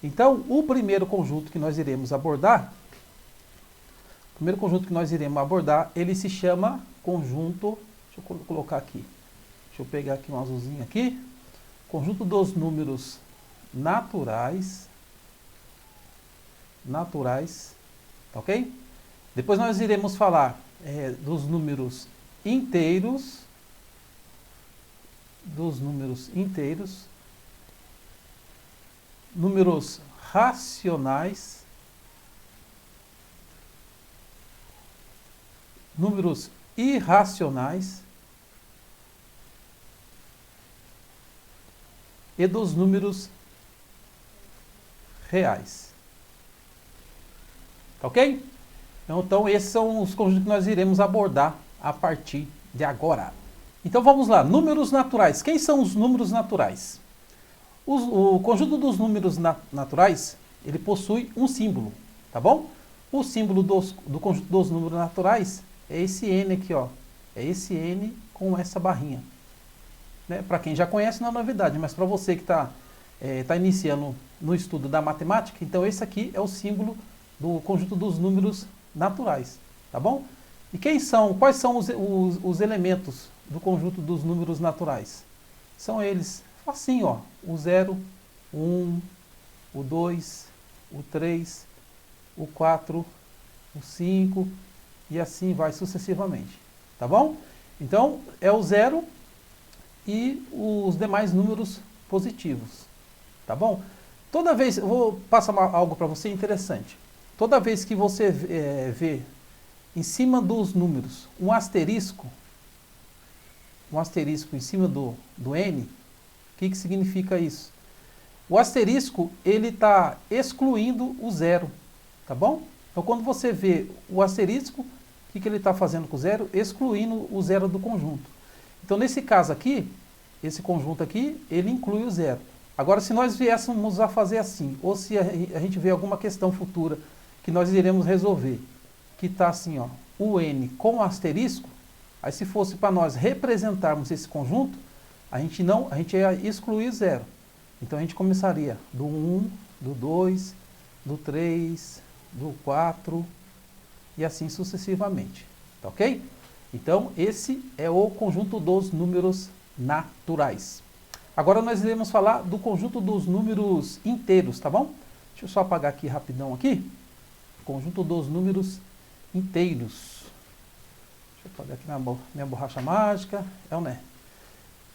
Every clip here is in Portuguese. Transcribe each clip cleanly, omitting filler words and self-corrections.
Então, o primeiro conjunto que nós iremos abordar, ele se chama conjunto, deixa eu colocar aqui, deixa eu pegar aqui um azulzinho aqui, conjunto dos números naturais, tá ok? Depois nós iremos falar dos números inteiros, números racionais, números irracionais e dos números reais. Tá ok? Então esses são os conjuntos que nós iremos abordar a partir de agora. Então vamos lá, números naturais. Quem são os números naturais? O conjunto dos números naturais, ele possui um símbolo, tá bom? O símbolo do conjunto dos números naturais é esse N aqui, ó. É esse N com essa barrinha. Né? Para quem já conhece não é novidade, mas para você que está iniciando no estudo da matemática, então esse aqui é o símbolo do conjunto dos números naturais, tá bom? E quais são os elementos do conjunto dos números naturais? São eles, assim, ó, o 0, o 1, o 2, o 3, o 4, o 5 e assim vai sucessivamente, tá bom? Então, é o 0 e os demais números positivos, tá bom? Toda vez, eu vou passar algo para você interessante. Toda vez que você vê em cima dos números um asterisco em cima do N, o que significa isso? O asterisco, ele está excluindo o 0, tá bom? Então, quando você vê o asterisco, o que ele está fazendo com o 0? Excluindo o 0 do conjunto. Então, nesse caso aqui, esse conjunto aqui, ele inclui o 0. Agora, se nós viéssemos a fazer assim, ou se a gente vê alguma questão futura que nós iremos resolver, que está assim, ó, o N com asterisco, aí se fosse para nós representarmos esse conjunto, a gente ia excluir 0. Então a gente começaria do 1, do 2, do 3, do 4 e assim sucessivamente, tá ok? Então esse é o conjunto dos números naturais. Agora nós iremos falar do conjunto dos números inteiros, tá bom? Deixa eu só apagar aqui rapidão aqui. Conjunto dos números inteiros. Deixa eu apagar aqui minha borracha mágica. É o né?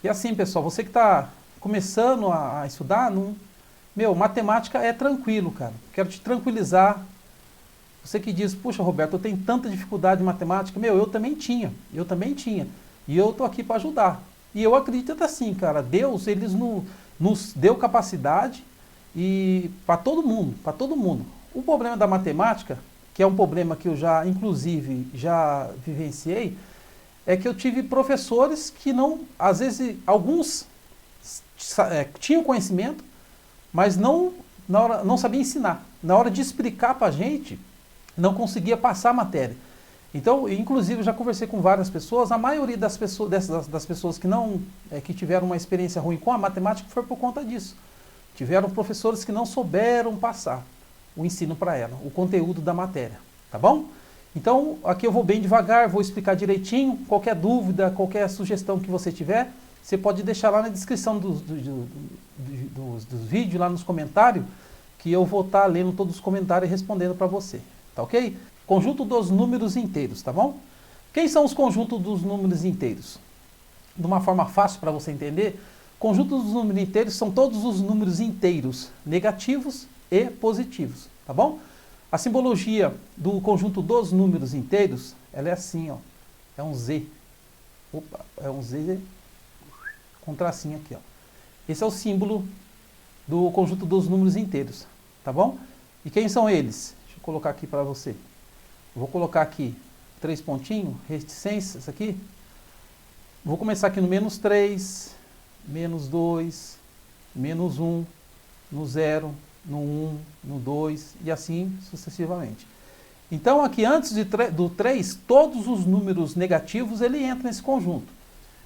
E assim, pessoal, você que está começando a estudar, matemática é tranquilo, cara. Quero te tranquilizar. Você que diz, puxa, Roberto, eu tenho tanta dificuldade em matemática. Eu também tinha. E eu estou aqui para ajudar. E eu acredito assim, cara, Deus, ele nos deu capacidade e para todo mundo. O problema da matemática, que é um problema que eu inclusive, já vivenciei, é que eu tive professores que às vezes, alguns tinham conhecimento, mas não sabiam ensinar. Na hora de explicar para a gente, não conseguia passar a matéria. Então, inclusive, eu já conversei com várias pessoas, a maioria das pessoas que tiveram uma experiência ruim com a matemática foi por conta disso. Tiveram professores que não souberam passar o ensino para ela, o conteúdo da matéria, tá bom? Então, aqui eu vou bem devagar, vou explicar direitinho, qualquer dúvida, qualquer sugestão que você tiver, você pode deixar lá na descrição dos vídeos, lá nos comentários, que eu vou estar lendo todos os comentários e respondendo para você, tá ok? Conjunto dos números inteiros, tá bom? Quem são os conjuntos dos números inteiros? De uma forma fácil para você entender, conjunto dos números inteiros são todos os números inteiros negativos e positivos, tá bom? A simbologia do conjunto dos números inteiros, ela é assim, ó, é um Z. Opa, é um Z com tracinho aqui, ó. Esse é o símbolo do conjunto dos números inteiros, tá bom? E quem são eles? Deixa eu colocar aqui para você. Eu vou colocar aqui 3 pontinhos, reticências aqui. Vou começar aqui no menos 3, menos 2, menos 1, no 0, no 1, no 2 e assim sucessivamente. Então aqui antes do 3, todos os números negativos ele entra nesse conjunto.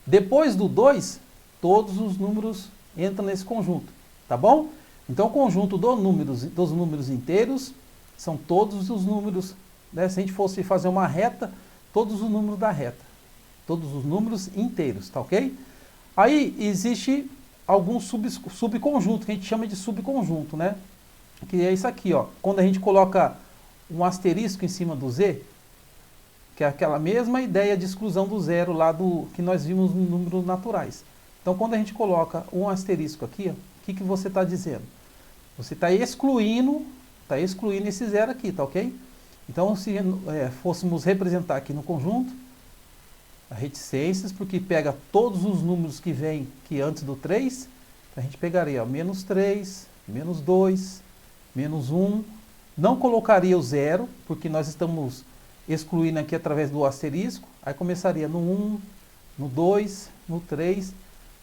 Depois do 2, todos os números entram nesse conjunto, tá bom? Então, o conjunto dos números inteiros são todos os números, né? Se a gente fosse fazer uma reta, todos os números da reta. Todos os números inteiros, tá ok? Aí, existe alguns subconjuntos, que a gente chama de subconjunto, né? Que é isso aqui, ó. Quando a gente coloca um asterisco em cima do Z, que é aquela mesma ideia de exclusão do zero lá do que nós vimos nos números naturais. Então, quando a gente coloca um asterisco aqui, ó, o que você está dizendo? Você está excluindo esse zero aqui, tá ok? Então, se fôssemos representar aqui no conjunto, a reticências, porque pega todos os números que vêm aqui antes do 3, a gente pegaria ó, menos 3, menos 2, menos 1, não colocaria o zero, porque nós estamos excluindo aqui através do asterisco, aí começaria no 1, no 2, no 3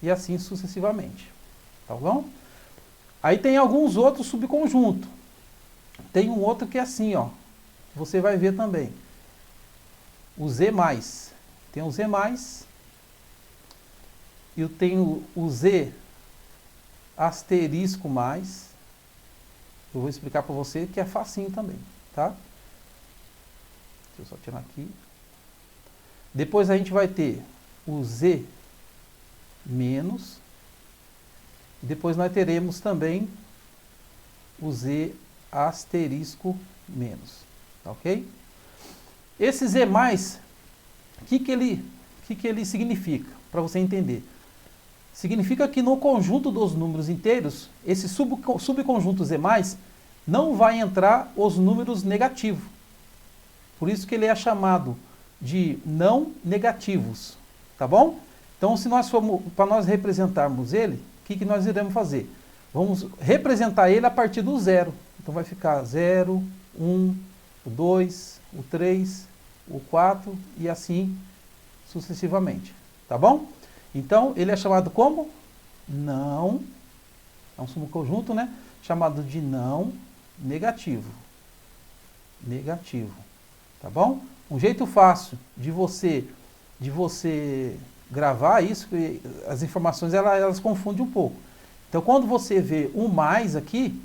e assim sucessivamente, tá bom? Aí tem alguns outros subconjuntos. Tem um outro que é assim, ó. Você vai ver também. O Z+. Tem o Z+, e eu tenho o Z asterisco mais. Eu vou explicar para você que é facinho também, tá? Deixa eu só tirar aqui. Depois a gente vai ter o Z menos. E depois nós teremos também o Z asterisco menos, tá ok? Esse Z+, o que ele significa? Para você entender. Significa que no conjunto dos números inteiros, esse subconjunto Z+, não vai entrar os números negativos. Por isso que ele é chamado de não negativos, tá bom? Então, se nós formos, para nós representarmos ele, o que nós iremos fazer? Vamos representar ele a partir do zero. Então vai ficar 0, 1, o 2, o 3, o 4 e assim sucessivamente. Tá bom? Então ele é chamado como? Não. É um subconjunto, né? Chamado de não negativo. Negativo. Tá bom? Um jeito fácil de você gravar isso, que as informações elas confundem um pouco. Então, quando você vê um mais aqui,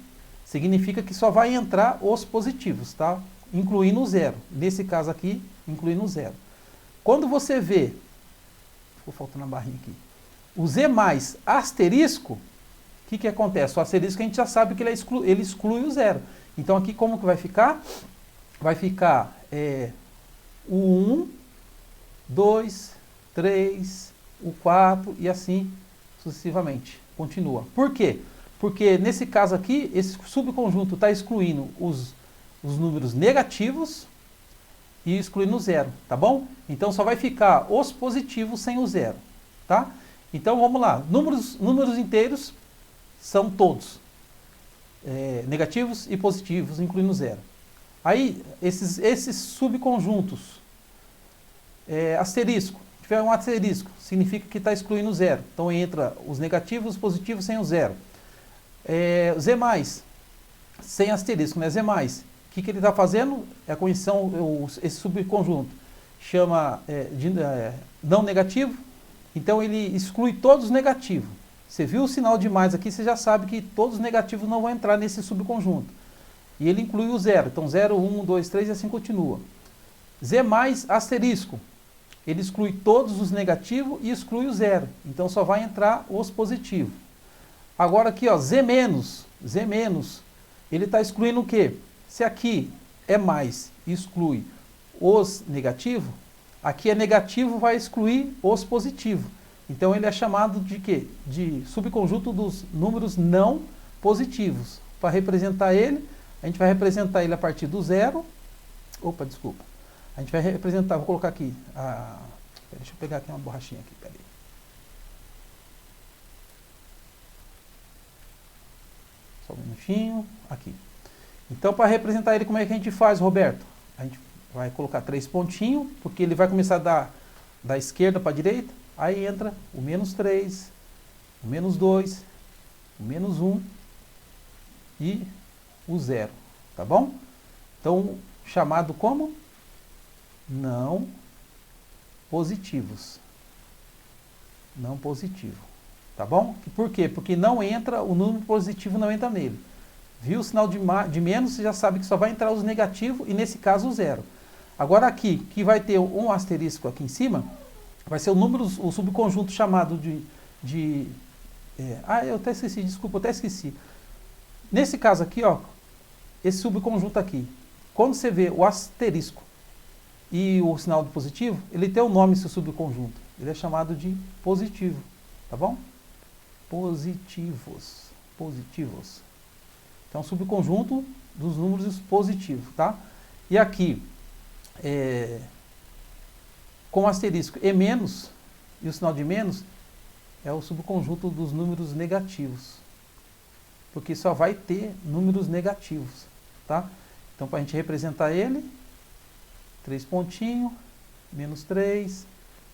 significa que só vai entrar os positivos, tá? Incluindo o zero. Nesse caso aqui, incluindo o zero. Quando você vê, ficou faltando a barrinha aqui, o Z mais asterisco, o que acontece? O asterisco a gente já sabe que ele exclui o zero. Então, aqui como que vai ficar? Vai ficar o 1, 2, 3, o 4 e assim sucessivamente. Continua. Por quê? Porque nesse caso aqui, esse subconjunto está excluindo os números negativos e excluindo o zero, tá bom? Então só vai ficar os positivos sem o zero, tá? Então vamos lá. Números inteiros são todos negativos e positivos, incluindo o zero. Aí, esses subconjuntos, asterisco, se tiver um asterisco, significa que está excluindo o zero. Então entra os negativos e os positivos sem o zero. Z+, sem asterisco, né? Z+, o que ele está fazendo? É a condição, esse subconjunto, chama de não negativo, então ele exclui todos os negativos. Você viu o sinal de mais aqui, você já sabe que todos os negativos não vão entrar nesse subconjunto. E ele inclui o zero, então 0, 1, 2, 3 e assim continua. Z mais asterisco, ele exclui todos os negativos e exclui o zero, então só vai entrar os positivos. Agora aqui, ó, Z menos, ele está excluindo o quê? Se aqui é mais e exclui os negativos, aqui é negativo, vai excluir os positivos. Então ele é chamado de quê? De subconjunto dos números não positivos. Para representar ele, a gente vai representar ele a partir do zero. Opa, desculpa. A gente vai representar, vou colocar aqui. Deixa eu pegar aqui uma borrachinha aqui, peraí. Só um minutinho, aqui. Então, para representar ele, como é que a gente faz, Roberto? A gente vai colocar 3 pontinhos, porque ele vai começar da esquerda para a direita. Aí entra o menos 3, o menos 2, o menos 1 e o 0, tá bom? Então, chamado como? Não positivos. Não positivo, Tá bom? Por quê? Porque não entra, o número positivo não entra nele. Viu o sinal de menos, você já sabe que só vai entrar os negativos e nesse caso o zero. Agora aqui, que vai ter um asterisco aqui em cima, vai ser o subconjunto chamado eu até esqueci, desculpa, eu até esqueci. Nesse caso aqui, ó, esse subconjunto aqui, quando você vê o asterisco e o sinal de positivo, ele tem o nome, esse subconjunto. Ele é chamado de positivo, tá bom? Positivos. Então, subconjunto dos números positivos, tá? E aqui, com o asterisco e menos, e o sinal de menos, é o subconjunto dos números negativos. Porque só vai ter números negativos, tá? Então, para a gente representar ele, 3 pontinhos, menos 3,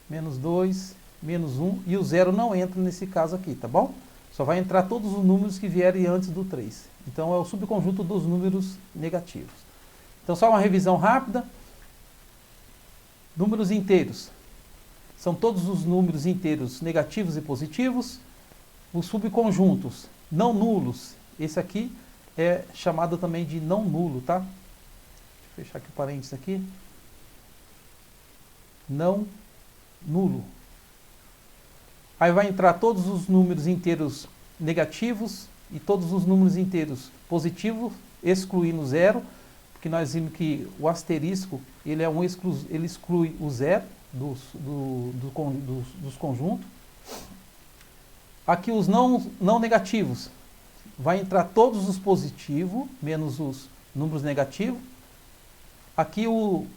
menos 2, menos 1, e o zero não entra nesse caso aqui, tá bom? Só vai entrar todos os números que vierem antes do 3. Então, é o subconjunto dos números negativos. Então, só uma revisão rápida. Números inteiros. São todos os números inteiros negativos e positivos. Os subconjuntos não nulos. Esse aqui é chamado também de não nulo, tá? Deixa eu fechar aqui o parênteses aqui. Não nulo. Aí vai entrar todos os números inteiros negativos e todos os números inteiros positivos, excluindo zero, porque nós vimos que o asterisco ele exclui o zero dos conjuntos. Aqui os não negativos, vai entrar todos os positivos, menos os números negativos. Aqui os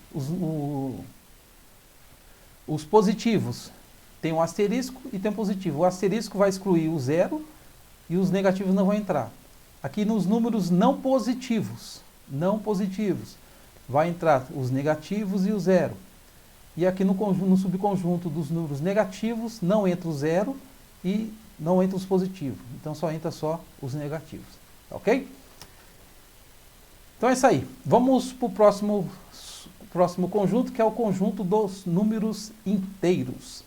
positivos, tem um asterisco e tem um positivo. O asterisco vai excluir o zero e os negativos não vão entrar. Aqui nos números não positivos, vai entrar os negativos e o zero. E aqui no subconjunto dos números negativos não entra o zero e não entra os positivos. Então só entra só os negativos. Ok? Então é isso aí. Vamos para o próximo conjunto, que é o conjunto dos números inteiros.